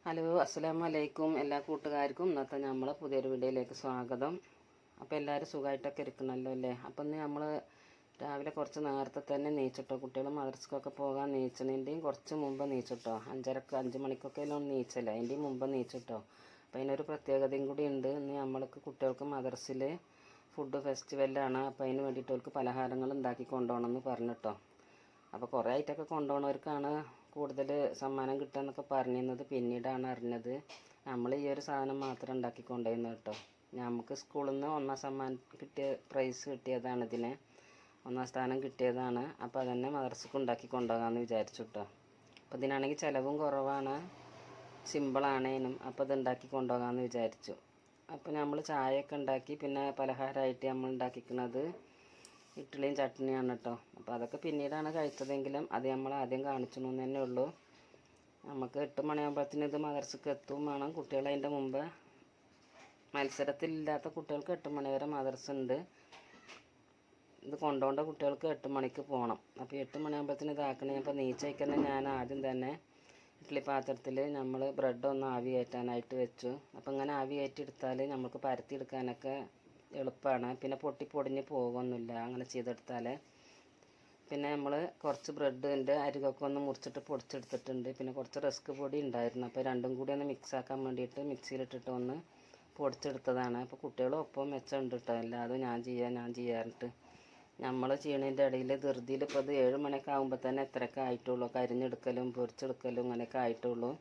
Hello, അസ്സലാമു അലൈക്കും. എല്ലാ കൂട്ടുകാർക്കും ഇന്നത്തെ നമ്മളെ പുതിയൊരു വീഡിയോയിലേക്ക് സ്വാഗതം. അപ്പോൾ എല്ലാവരും സുഖമായിട്ടൊക്കെ ഇരിക്കണമല്ലോ അല്ലേ? അപ്പം ഇന്ന് നമ്മൾ രാവിലെ കുറച്ച് നേരത്തെ തന്നെ നീച്ചിട്ടോ. കുട്ടികൾ മദ്രസക്കൊക്കെ പോകാൻ നീച്ചതിൻ്റെയും കുറച്ച് മുമ്പ് നീച്ചിട്ടോ. 5 മണിക്കൊക്കെ എല്ലാം നീച്ചല്ലേ, അതിൻ്റെയും മുമ്പ് നീച്ചിട്ടോ. അപ്പോൾ അതിനൊരു പ്രത്യേകതയും കൂടി ഉണ്ട്. ഇന്ന് നമ്മൾക്ക് കുട്ടികൾക്ക് മദ്രസയിൽ ഫുഡ് ഫെസ്റ്റിവലാണ്. അപ്പോൾ അതിന് വേണ്ടിയിട്ട് അവർക്ക് പലഹാരങ്ങൾ ഉണ്ടാക്കി കൊണ്ടുപോകണമെന്ന് പറഞ്ഞിട്ടോ. അപ്പോൾ കുറേ ആയിട്ടൊക്കെ കൊണ്ടുപോകുന്നവർക്കാണ് കൂടുതൽ സമ്മാനം കിട്ടുക എന്നൊക്കെ പറഞ്ഞിരുന്നത്. പിന്നീടാണ് അറിഞ്ഞത് നമ്മൾ ഈ ഒരു സാധനം മാത്രം ഉണ്ടാക്കി കൊണ്ടുപോയിരുന്നു കേട്ടോ. നമുക്ക് സ്കൂളിൽ നിന്ന് 1ാം സമ്മാനം പ്രൈസ് കിട്ടിയതാണ്, ഇതിന് 1ാം സ്ഥാനം കിട്ടിയതാണ്. അപ്പോൾ അതന്നെ മദ്രസക്ക് ഉണ്ടാക്കി കൊണ്ടുപോകാമെന്ന് വിചാരിച്ചു കേട്ടോ. അപ്പോൾ ഇതിനാണെങ്കിൽ ചിലവും കുറവാണ്, സിമ്പിളാണേനും. അപ്പോൾ ഇത് ഉണ്ടാക്കി കൊണ്ടുപോകാമെന്ന് വിചാരിച്ചു. അപ്പോൾ നമ്മൾ ചായയൊക്കെ ഉണ്ടാക്കി, പിന്നെ പലഹാരമായിട്ട് നമ്മൾ ഉണ്ടാക്കിക്കുന്നത് ഇഡ്ഡലിയും ചട്നിയാണ് കേട്ടോ. അപ്പോൾ അതൊക്കെ പിന്നീടാണ് കഴിച്ചതെങ്കിലും അത് നമ്മൾ ആദ്യം കാണിച്ചു എന്ന് തന്നെ ഉള്ളൂ. നമുക്ക് 8 മണിയാകുമ്പോഴത്തേന് ഇത് മദ്രസക്ക് എത്തും വേണം. കുട്ടികൾ അതിൻ്റെ മുമ്പ് മത്സരത്തിലില്ലാത്ത കുട്ടികൾക്ക് 8 മണി വരെ മദ്രസ ഉണ്ട്. ഇത് കൊണ്ടുപോകേണ്ട കുട്ടികൾക്ക് 8 മണിക്ക് പോകണം. അപ്പോൾ 8 മണിയാകുമ്പോഴത്തേന് ഇതാക്കണേ. അപ്പോൾ നീച്ചയ്ക്കന്നെ ഞാൻ ആദ്യം തന്നെ ഇഡ്ഡലി പാത്രത്തിൽ നമ്മൾ ബ്രെഡ് ഒന്ന് ആവി കയറ്റാനായിട്ട് വെച്ചു. അപ്പോൾ ഇങ്ങനെ ആവി കയറ്റിയെടുത്താൽ നമുക്ക് പരത്തിയെടുക്കാനൊക്കെ എളുപ്പമാണ്. പിന്നെ പൊടിഞ്ഞ് പോകുമൊന്നുമില്ല അങ്ങനെ ചെയ്തെടുത്താൽ. പിന്നെ നമ്മൾ കുറച്ച് ബ്രെഡിൻ്റെ അരികൊക്കെ ഒന്ന് മുറിച്ചിട്ട് പൊടിച്ചെടുത്തിട്ടുണ്ട്. പിന്നെ കുറച്ച് റസ്ക് പൊടി ഉണ്ടായിരുന്നു. അപ്പോൾ രണ്ടും കൂടി ഒന്ന് മിക്സ് ആക്കാൻ വേണ്ടിയിട്ട് മിക്സിയിലിട്ടിട്ട് ഒന്ന് പൊടിച്ചെടുത്തതാണ്. അപ്പോൾ കുട്ടികളും ഒപ്പം വെച്ചുണ്ട് കേട്ടോ. എല്ലാതും ഞാൻ ചെയ്യാറുണ്ട്. നമ്മൾ ചെയ്യണതിൻ്റെ ഇടയിൽ ധൃതിയിൽ ഇപ്പോൾ അത് 7 മണിയൊക്കെ ആകുമ്പോൾ തന്നെ എത്രയൊക്കെ ആയിട്ടുള്ളൂ. കരിഞ്ഞെടുക്കലും പൊരിച്ചെടുക്കലും അങ്ങനെയൊക്കെ ആയിട്ടുള്ളൂ.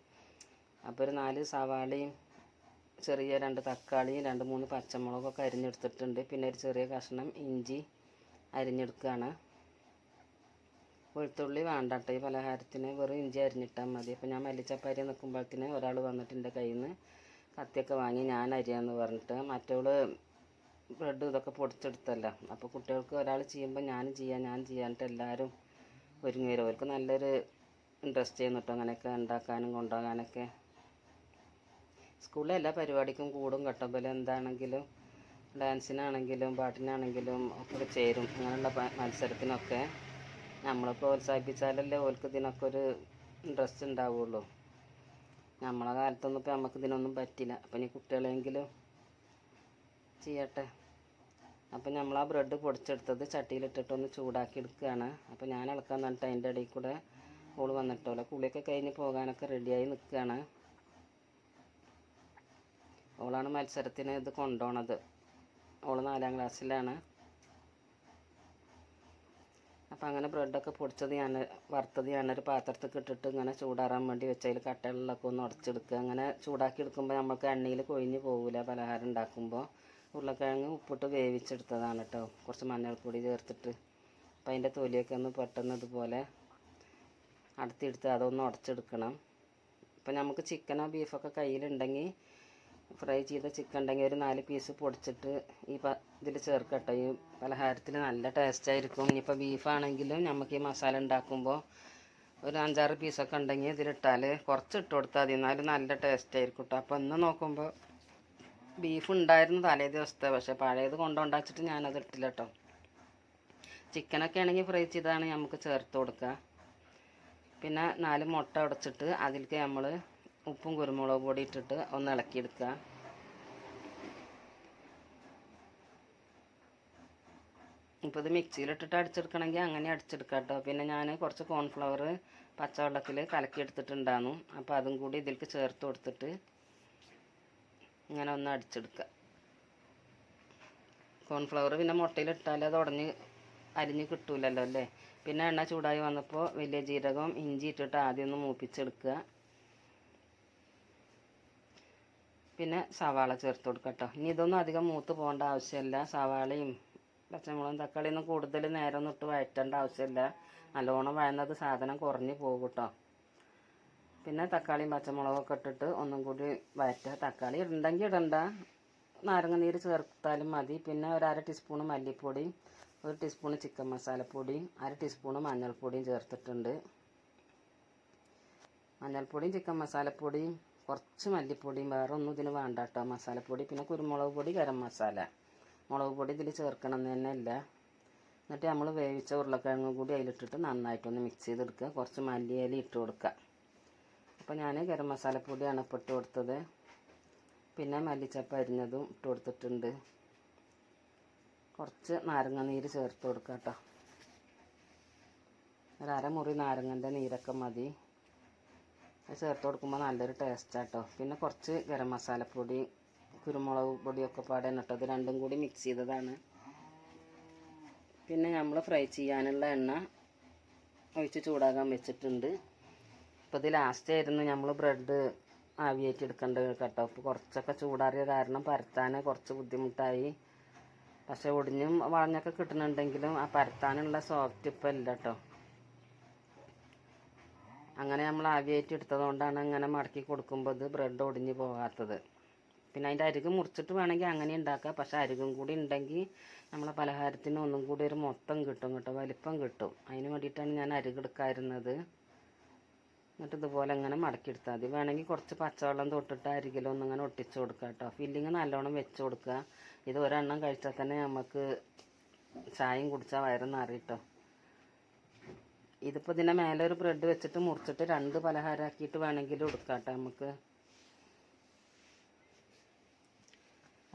അപ്പോൾ ഒരു 4 സവാളയും ചെറിയ 2 തക്കാളിയും 2-3 പച്ചമുളകൊക്കെ അരിഞ്ഞെടുത്തിട്ടുണ്ട്. പിന്നെ ഒരു ചെറിയ കഷ്ണം ഇഞ്ചി അരിഞ്ഞെടുക്കുകയാണ്. വെളുത്തുള്ളി വേണ്ട കേട്ടോ ഈ പലഹാരത്തിന്, വെറും ഇഞ്ചി അരിഞ്ഞിട്ടാൽ മതി. അപ്പോൾ ഞാൻ മല്ലിച്ചപ്പരി നിൽക്കുമ്പോഴത്തേന് ഒരാൾ വന്നിട്ട് എൻ്റെ കയ്യിൽ നിന്ന് കത്തിയൊക്കെ വാങ്ങി ഞാൻ അരിയാന്ന് പറഞ്ഞിട്ട്. മറ്റവൾ ബ്രെഡ് ഇതൊക്കെ പൊടിച്ചെടുത്തല്ല. അപ്പോൾ കുട്ടികൾക്ക് ഒരാൾ ചെയ്യുമ്പോൾ ഞാൻ ചെയ്യാനിട്ട് എല്ലാവരും ഒരുങ്ങി വരും. അവർക്ക് നല്ലൊരു ഇൻട്രസ്റ്റ് ചെയ്യുന്നു കേട്ടോ അങ്ങനെയൊക്കെ ഉണ്ടാക്കാനും കൊണ്ടുപോകാനൊക്കെ. സ്കൂളിലെ എല്ലാ പരിപാടിക്കും കൂടും കേട്ടോ. പോലെ എന്താണെങ്കിലും ഡാൻസിനാണെങ്കിലും പാട്ടിനാണെങ്കിലും ഒക്കെ ചേരും. അങ്ങനെയുള്ള മത്സരത്തിനൊക്കെ നമ്മൾ പ്രോത്സാഹിപ്പിച്ചാലല്ലേ ഓർക്ക് ഇതിനൊക്കെ ഒരു ഇൻട്രസ്റ്റ് ഉണ്ടാവുള്ളൂ. നമ്മളെ കാലത്തൊന്നും ഇപ്പോൾ നമുക്ക് ഇതിനൊന്നും പറ്റില്ല. അപ്പം ഇനി കുട്ടികളെങ്കിലും ചെയ്യട്ടെ. അപ്പം നമ്മൾ ആ ബ്രെഡ് പൊടിച്ചെടുത്തത് ചട്ടിയിലിട്ടിട്ടൊന്ന് ചൂടാക്കി എടുക്കുകയാണ്. അപ്പോൾ ഞാൻ ഇളക്കാൻ തന്നിട്ട് അതിൻ്റെ ഇടയിൽ കൂടെ ഓൾ വന്നിട്ടോളെ കുളിയൊക്കെ കഴിഞ്ഞ് പോകാനൊക്കെ റെഡിയായി നിൽക്കുകയാണ്. ഓളാണ് മത്സരത്തിന് ഇത് കൊണ്ടുപോണത്. ഓൾ 4ാം ക്ലാസ്സിലാണ്. അപ്പം അങ്ങനെ ബ്രെഡൊക്കെ പൊടിച്ചത് വറുത്തത് ഞാനൊരു പാത്രത്തിൽ ഇട്ടിട്ട് ഇങ്ങനെ ചൂടാറാൻ വേണ്ടി വെച്ചതിൽ കട്ടകളിലൊക്കെ ഒന്ന് ഉടച്ചെടുക്കുക. അങ്ങനെ ചൂടാക്കി എടുക്കുമ്പോൾ നമുക്ക് എണ്ണയിൽ കൊഴിഞ്ഞ് പോകില്ല പലഹാരം ഉണ്ടാക്കുമ്പോൾ. ഉരുളക്കിഴങ്ങ് ഉപ്പിട്ട് വേവിച്ചെടുത്തതാണ് കേട്ടോ, കുറച്ച് മഞ്ഞൾപ്പൊടി ചേർത്തിട്ട്. അപ്പം അതിൻ്റെ തൊലിയൊക്കെ ഒന്ന് പെട്ടെന്ന് ഇതുപോലെ അടുത്തെടുത്ത് അതൊന്ന് ഉടച്ചെടുക്കണം. അപ്പം നമുക്ക് ചിക്കനോ ബീഫൊക്കെ കയ്യിലുണ്ടെങ്കിൽ, ഫ്രൈ ചെയ്ത ചിക്കൻ ഉണ്ടെങ്കിൽ ഒരു 4 പീസ് പൊടിച്ചിട്ട് ഇതിൽ ചേർക്കട്ടെ. ഈ പലഹാരത്തിൽ നല്ല ടേസ്റ്റായിരിക്കും. ഇനിയിപ്പോൾ ബീഫാണെങ്കിലും നമുക്ക് ഈ മസാല ഉണ്ടാക്കുമ്പോൾ ഒരു 5-6 പീസൊക്കെ ഉണ്ടെങ്കിൽ ഇതിലിട്ടാൽ കുറച്ച് ഇട്ട് കൊടുത്താൽ മതി, എന്നാലും നല്ല ടേസ്റ്റായിരിക്കും കേട്ടോ. അപ്പോൾ ഇന്ന് നോക്കുമ്പോൾ ബീഫ് ഉണ്ടായിരുന്നു തലേ ദിവസത്തെ, പക്ഷേ പഴയത് കൊണ്ടുണ്ടാച്ചിട്ട് ഞാനത് ഇട്ടില്ല കേട്ടോ. ചിക്കനൊക്കെ ആണെങ്കിൽ ഫ്രൈ ചെയ്താണ് നമുക്ക് ചേർത്ത് കൊടുക്കുക. പിന്നെ 4 മുട്ട ഉടച്ചിട്ട് അതിലേക്ക് നമ്മൾ ഉപ്പും കുരുമുളക് പൊടി ഇട്ടിട്ട് ഒന്ന് ഇളക്കിയെടുക്കുക. ഇപ്പോൾ ഇത് മിക്സിയിലിട്ടിട്ട് അടിച്ചെടുക്കണമെങ്കിൽ അങ്ങനെ അടിച്ചെടുക്കാം കേട്ടോ. പിന്നെ ഞാൻ കുറച്ച് കോൺഫ്ലവർ പച്ചവെള്ളത്തിൽ കലക്കിയെടുത്തിട്ടുണ്ടായിരുന്നു. അപ്പോൾ അതും കൂടി ഇതിലേക്ക് ചേർത്ത് കൊടുത്തിട്ട് ഇങ്ങനെ ഒന്ന് അടിച്ചെടുക്കുക. കോൺഫ്ലവർ പിന്നെ മുട്ടയിലിട്ടാൽ അത് അരിഞ്ഞ് കിട്ടൂലല്ലോ അല്ലേ. പിന്നെ എണ്ണ ചൂടായി വന്നപ്പോൾ വലിയ ജീരകം ഇഞ്ചി ഇട്ടിട്ട് ആദ്യം ഒന്ന് മൂപ്പിച്ചെടുക്കുക. പിന്നെ സവാള ചേർത്ത് കൊടുക്കുക കേട്ടോ. ഇനി ഇതൊന്നും അധികം മൂത്ത് പോകേണ്ട ആവശ്യമില്ല. സവാളയും പച്ചമുളകും തക്കാളിയൊന്നും കൂടുതൽ നേരം ഇട്ട് വഴറ്റേണ്ട ആവശ്യമില്ല. നല്ലോണം വഴന്നത് സാധനം കുറഞ്ഞ് പോകും കേട്ടോ. പിന്നെ തക്കാളിയും പച്ചമുളകൊക്കെ ഇട്ടിട്ട് ഒന്നും കൂടി വഴറ്റുക. തക്കാളി ഉണ്ടെങ്കിൽ ഇടണ്ട, നാരങ്ങ നീര് ചേർത്താലും മതി. പിന്നെ ഒരു 1/2 ടീസ്പൂണ് മല്ലിപ്പൊടിയും 1 ടീസ്പൂണ് ചിക്കൻ മസാലപ്പൊടിയും 1/2 ടീസ്പൂണ് മഞ്ഞൾപ്പൊടിയും ചേർത്തിട്ടുണ്ട്. മഞ്ഞൾപ്പൊടിയും ചിക്കൻ മസാലപ്പൊടിയും കുറച്ച് മല്ലിപ്പൊടിയും, വേറെ ഒന്നും ഇതിന് വേണ്ട കേട്ടോ മസാലപ്പൊടി. പിന്നെ കുരുമുളക് പൊടി, ഗരം മസാല, മുളക് പൊടി ഇതിൽ ചേർക്കണം എന്ന് തന്നെ ഇല്ല. എന്നിട്ട് നമ്മൾ വേവിച്ച ഉരുളക്കിഴങ്ങും കൂടി അതിലിട്ടിട്ട് നന്നായിട്ടൊന്ന് മിക്സ് ചെയ്തെടുക്കുക. കുറച്ച് മല്ലിയില ഇട്ട് കൊടുക്കുക. അപ്പോൾ ഞാൻ ഗരം മസാലപ്പൊടിയാണ് ഇപ്പോൾ ഇട്ട് കൊടുത്തത്. പിന്നെ മല്ലിച്ചപ്പ് അരിഞ്ഞതും ഇട്ട് കൊടുത്തിട്ടുണ്ട്. കുറച്ച് നാരങ്ങ നീര് ചേർത്ത് കൊടുക്കുക കേട്ടോ. ഒരമുറി നാരങ്ങൻ്റെ നീരൊക്കെ മതി. ചേർത്ത് കൊടുക്കുമ്പോൾ നല്ലൊരു ടേസ്റ്റാട്ടോ. പിന്നെ കുറച്ച് ഗരം മസാലപ്പൊടി, കുരുമുളക് പൊടിയൊക്കെ പാടാൻ ഇട്ടത് രണ്ടും കൂടി മിക്സ് ചെയ്തതാണ്. പിന്നെ നമ്മൾ ഫ്രൈ ചെയ്യാനുള്ള എണ്ണ ഒഴിച്ച് ചൂടാകാൻ വെച്ചിട്ടുണ്ട്. ഇപ്പോൾ ഇത് ലാസ്റ്റ് ആയിരുന്നു നമ്മൾ ബ്രെഡ് ആവിയേറ്റി എടുക്കേണ്ടത് കേട്ടോ. അപ്പോൾ കുറച്ചൊക്കെ ചൂടാറിയ കാരണം പരത്താൻ കുറച്ച് ബുദ്ധിമുട്ടായി. പക്ഷേ ഒടിഞ്ഞും വളഞ്ഞൊക്കെ കിട്ടുന്നുണ്ടെങ്കിലും ആ പരത്താനുള്ള സോഫ്റ്റ് ഇപ്പം ഇല്ല കേട്ടോ. അങ്ങനെ നമ്മൾ ആവിയേറ്റി എടുത്തതുകൊണ്ടാണ് അങ്ങനെ മടക്കി കൊടുക്കുമ്പോൾ ഇത് ബ്രെഡ് ഒടിഞ്ഞ് പോകാത്തത്. പിന്നെ അതിൻ്റെ അരിക് മുറിച്ചിട്ട് വേണമെങ്കിൽ അങ്ങനെ ഉണ്ടാക്കാം. പക്ഷേ അരികും കൂടി ഉണ്ടെങ്കിൽ നമ്മളെ പലഹാരത്തിന് ഒന്നും കൂടി ഒരു മൊത്തം കിട്ടും കേട്ടോ, വലിപ്പം കിട്ടും. അതിന് വേണ്ടിയിട്ടാണ് ഞാൻ അരികെടുക്കാറുന്നത്. എന്നിട്ട് ഇതുപോലെ ഇങ്ങനെ മടക്കിയെടുത്താൽ മതി. വേണമെങ്കിൽ കുറച്ച് പച്ചവെള്ളം തൊട്ടിട്ട് അരികിലൊന്നും ഇങ്ങനെ ഒട്ടിച്ച് കൊടുക്കുക കേട്ടോ. ഫില്ലിങ് നല്ലോണം വെച്ച് കൊടുക്കുക. ഇത് ഒരെണ്ണം കഴിച്ചാൽ തന്നെ നമുക്ക് ചായയും കുടിച്ചാൽ വയറ് നിറയും. ഇതിപ്പോൾ ഇതിൻ്റെ മേലെ ഒരു ബ്രെഡ് വെച്ചിട്ട് മുറിച്ചിട്ട് 2 പലഹാരമാക്കിയിട്ട് വേണമെങ്കിലും എടുക്കാം കേട്ടോ നമുക്ക്.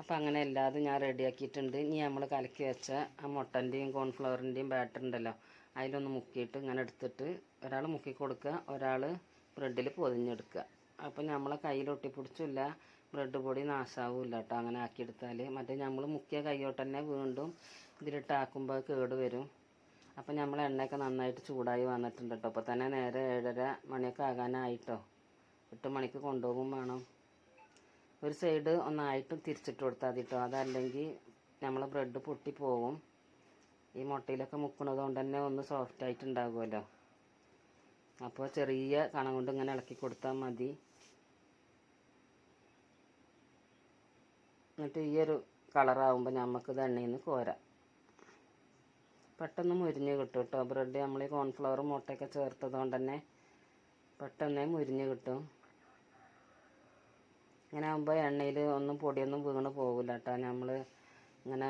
അപ്പോൾ അങ്ങനെ എല്ലാതും ഞാൻ റെഡിയാക്കിയിട്ടുണ്ട്. ഇനി നമ്മൾ കലക്കി വെച്ച ആ മുട്ടൻ്റെയും കോൺഫ്ലവറിൻ്റെയും ബാറ്റർ ഉണ്ടല്ലോ, അതിലൊന്ന് മുക്കിയിട്ട് ഇങ്ങനെ എടുത്തിട്ട് ഒരാൾ മുക്കി കൊടുക്കുക, ഒരാൾ ബ്രെഡിൽ പൊതിഞ്ഞെടുക്കുക. അപ്പോൾ നമ്മളെ കയ്യിൽ ഒട്ടിപ്പിടിച്ചില്ല, ബ്രെഡ് പൊടി നാശാവില്ല കേട്ടോ അങ്ങനെ ആക്കിയെടുത്താൽ. മറ്റേ നമ്മൾ മുക്കിയ കൈയോട്ട് തന്നെ വീണ്ടും ഇതിലിട്ട് ആക്കുമ്പോൾ കേട് വരും. അപ്പോൾ നമ്മൾ എണ്ണയൊക്കെ നന്നായിട്ട് ചൂടായി വന്നിട്ടുണ്ട് കേട്ടോ. അപ്പോൾ തന്നെ നേരെ 7:30 മണിയൊക്കെ ആകാനായിട്ടോ. 8 മണിക്ക് കൊണ്ടുപോകും വേണം. ഒരു സൈഡ് ഒന്നായിട്ട് തിരിച്ചിട്ട് കൊടുത്താൽ മതി കേട്ടോ. അതല്ലെങ്കിൽ നമ്മളെ ബ്രെഡ് പൊട്ടിപ്പോവും. ഈ മുട്ടയിലൊക്കെ മുക്കണത് കൊണ്ട് തന്നെ ഒന്ന് സോഫ്റ്റ് ആയിട്ട് ഉണ്ടാകുമല്ലോ. അപ്പോൾ ചെറിയ കണ കൊണ്ട് ഇങ്ങനെ ഇളക്കി കൊടുത്താൽ മതി. എന്നിട്ട് ഈ ഒരു കളറാകുമ്പോൾ നമുക്കിത് എണ്ണയിൽ നിന്ന് കോരാം. പെട്ടെന്ന് മുരിഞ്ഞ് കിട്ടും കേട്ടോ. ബ്രെഡ് നമ്മൾ ഈ കോൺഫ്ലവർ മുട്ടയൊക്കെ ചേർത്തത് കൊണ്ട് തന്നെ പെട്ടെന്ന് മുരിഞ്ഞ് കിട്ടും. ഇങ്ങനെ ആകുമ്പോൾ എണ്ണയിൽ ഒന്നും പൊടിയൊന്നും വീണ് പോകില്ല കേട്ടോ. നമ്മൾ ഇങ്ങനെ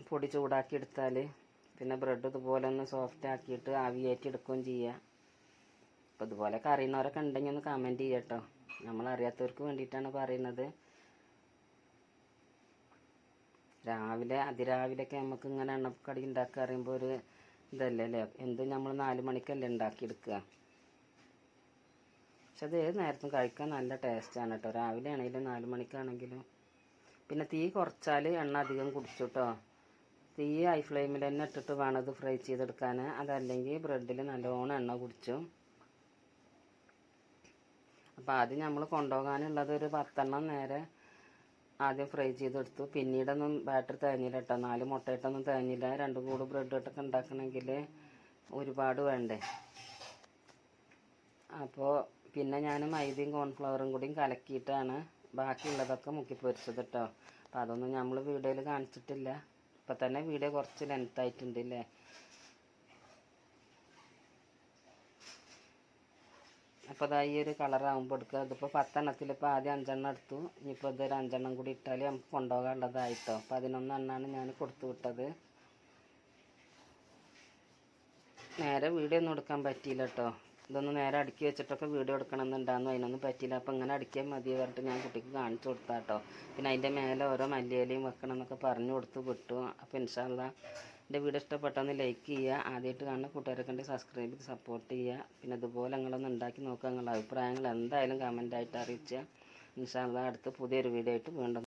പൊടി ചൂടാക്കി എടുത്താൽ പിന്നെ ബ്രെഡ് ഇതുപോലെ ഒന്ന് സോഫ്റ്റ് ആക്കിയിട്ട് ആവിയേറ്റി എടുക്കുകയും ചെയ്യുക. അപ്പോൾ ഇതുപോലെയൊക്കെ അറിയുന്നവരൊക്കെ ഉണ്ടെങ്കിൽ ഒന്ന് കമൻറ്റ് ചെയ്യുക കേട്ടോ. നമ്മളറിയാത്തവർക്ക് വേണ്ടിയിട്ടാണ് പറയുന്നത്. അതിരാവിലെയൊക്കെ നമുക്ക് ഇങ്ങനെ എണ്ണക്കടി ഉണ്ടാക്കുക അറിയുമ്പോൾ ഒരു ഇതല്ലേ അല്ലേ. എന്ത് നമ്മൾ 4 മണിക്കല്ലേ ഉണ്ടാക്കിയെടുക്കുക. പക്ഷെ അത് ഏത് നേരത്തും കഴിക്കാൻ നല്ല ടേസ്റ്റാണ് കേട്ടോ. രാവിലെ ആണെങ്കിലും 4 മണിക്കാണെങ്കിലും. പിന്നെ തീ കുറച്ചാൽ എണ്ണ അധികം കുടിച്ചു കേട്ടോ. തീ ഹൈ ഫ്ലെയിമിൽ തന്നെ ഇട്ടിട്ട് വേണം ഇത് ഫ്രൈ ചെയ്തെടുക്കാൻ. അതല്ലെങ്കിൽ ബ്രെഡിൽ നല്ലോണം എണ്ണ കുടിച്ചു. അപ്പോൾ ആദ്യം നമ്മൾ കൊണ്ടുപോകാനുള്ളത് ഒരു 10 എണ്ണം നേരെ ആദ്യം ഫ്രൈ ചെയ്തെടുത്തു. പിന്നീടൊന്നും ബാറ്റർ തേഞ്ഞില്ല കേട്ടോ. 4 മുട്ടയിട്ടൊന്നും തേഞ്ഞില്ല. 2 കൂട് ബ്രെഡ് ഇട്ടൊക്കെ ഉണ്ടാക്കണമെങ്കിൽ ഒരുപാട് വേണ്ടേ. അപ്പോൾ പിന്നെ ഞാൻ മൈദയും കോൺഫ്ലവറും കൂടിയും കലക്കിയിട്ടാണ് ബാക്കിയുള്ളതൊക്കെ മുക്കി പൊരിച്ചത് കേട്ടോ. അപ്പോൾ അതൊന്നും നമ്മൾ വീഡിയോയിൽ കാണിച്ചിട്ടില്ല. ഇപ്പം തന്നെ വീഡിയോ കുറച്ച് ലെങ്ത് ആയിട്ടുണ്ട് അല്ലേ. അപ്പോൾ അതാ ഈ ഒരു കളറാകുമ്പോൾ എടുക്കുക. ഇതിപ്പോൾ 10 എണ്ണത്തിൽ ഇപ്പോൾ ആദ്യം 5 എണ്ണം എടുത്തു. ഇനിയിപ്പോൾ ഇതൊരു 5 എണ്ണം കൂടി ഇട്ടാൽ നമുക്ക് കൊണ്ടുപോകാനുള്ളതായിട്ടോ. 11 എണ്ണമാണ് ഞാൻ കൊടുത്തു വിട്ടത്. നേരെ വീഡിയോ ഒന്നും എടുക്കാൻ പറ്റിയില്ല കേട്ടോ. ഇതൊന്ന് നേരെ അടുക്കി വെച്ചിട്ടൊക്കെ വീഡിയോ എടുക്കണമെന്നുണ്ടായിരുന്നു. അതിനൊന്നും പറ്റിയില്ല. അപ്പോൾ ഇങ്ങനെ അടിക്കാൻ മതി പറഞ്ഞിട്ട് ഞാൻ കുട്ടിക്ക് കാണിച്ചു കൊടുത്താൽ കേട്ടോ. പിന്നെ അതിൻ്റെ മേലെ ഓരോ മല്ലിയിലയും വെക്കണം എന്നൊക്കെ പറഞ്ഞു കൊടുത്ത് വിട്ടു. അപ്പോൾ ഇൻഷാ അല്ലാഹ് എൻ്റെ വീഡിയോ ഇഷ്ടപ്പെട്ടൊന്ന് ലൈക്ക് ചെയ്യുക. ആദ്യമായിട്ട് കാണുന്ന കൂട്ടുകാരൊക്കെ ഉണ്ടെങ്കിൽ സബ്സ്ക്രൈബ് ചെയ്ത് സപ്പോർട്ട് ചെയ്യുക. പിന്നെ ഇതുപോലെ നിങ്ങളൊന്ന് ഉണ്ടാക്കി നോക്കുക. നിങ്ങളുടെ അഭിപ്രായങ്ങൾ എന്തായാലും കമൻ്റായിട്ട് അറിയിക്കുക. ഇൻഷാ അല്ലാഹ് അടുത്ത പുതിയൊരു വീഡിയോ ആയിട്ട് വീണ്ടും